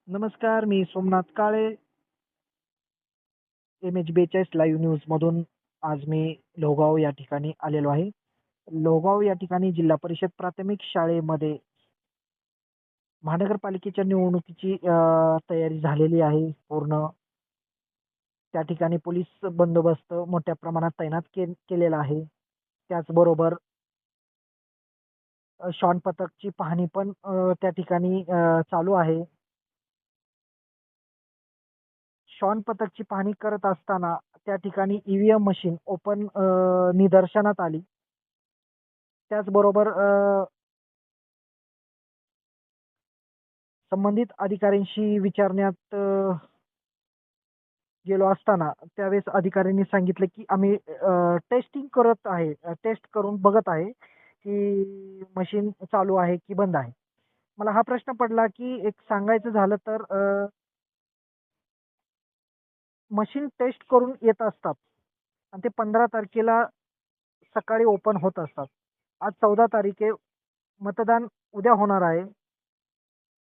नमस्कार, मी सोमनाथ काळे, MH42 live न्यूजमधून आज मी लोहगाव या ठिकाणी आलेलो आहे. लोहगाव या ठिकाणी जिल्हा परिषद प्राथमिक शाळेमध्ये महानगरपालिकेच्या निवडणुकीची तयारी झालेली आहे पूर्ण. त्या ठिकाणी पोलीस बंदोबस्त मोठ्या प्रमाणात तैनात केलेला आहे. त्याचबरोबर श्वान पथकची पाहणी पण त्या ठिकाणी चालू आहे. श्वान पथकची पाहणी करत असताना त्या ठिकाणी ईव्हीएम मशीन ओपन निदर्शनात आली. त्याचबरोबर संबंधित अधिकाऱ्यांशी विचारण्यात गेलो असताना त्यावेळेस अधिकाऱ्यांनी सांगितलं, की आम्ही टेस्टिंग करत आहे. टेस्ट करून बघत आहे, की मशीन चालू आहे की बंद आहे. मला हा प्रश्न पडला, की एक सांगायचं झालं तर मशीन टेस्ट करून येत असतात आणि ते 15 तारखेला सकाळी ओपन होत असतात. आज 14 तारीख आहे. मतदान उद्या होणार आहे.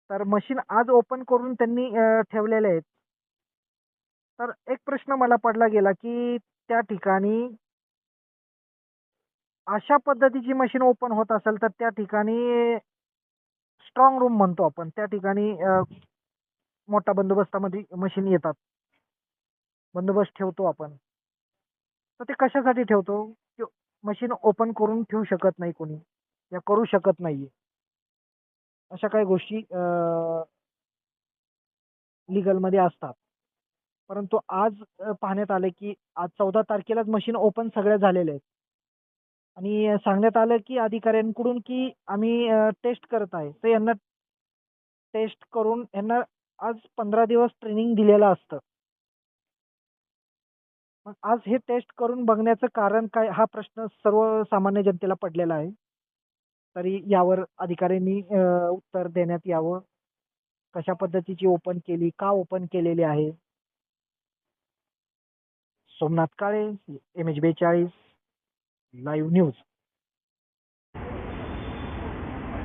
तर मशीन आज ओपन करून त्यांनी ठेवलेले आहेत. तर एक प्रश्न मला पडला गेला, की त्या ठिकाणी अशा पद्धतीची मशीन ओपन होत असेल, तर त्या ठिकाणी स्ट्रॉंग रूम म्हणतो आपण. त्या ठिकाणी मोठ्या बंदोबस्तामध्ये मशीन येतात. बंदोबस्त ठेवतो आपण. तर ते कशासाठी ठेवतो? की मशीन ओपन करून ठेवू शकत नाही कोणी या करू शकत नाहीये. अशा काही गोष्टी लीगलमध्ये असतात. परंतु आज पाहण्यात आलं, की आज 14 तारखेलाच मशीन ओपन सगळ्या झालेल्या आहेत. आणि सांगण्यात आलं, की अधिकाऱ्यांकडून, की आम्ही टेस्ट करत आहे. तर यांना टेस्ट करून यांना आज 15 दिवस ट्रेनिंग दिलेलं असतं. मग आज हे टेस्ट करून बघण्याचं कारण काय? हा प्रश्न सर्वसामान्य जनतेला पडलेला आहे. तरी यावर अधिकाऱ्यांनी उत्तर देण्यात यावं. कशा पद्धतीची ओपन केली? का ओपन केलेली आहे? सोमनाथ काळे, MH42 लाईव्ह न्यूज.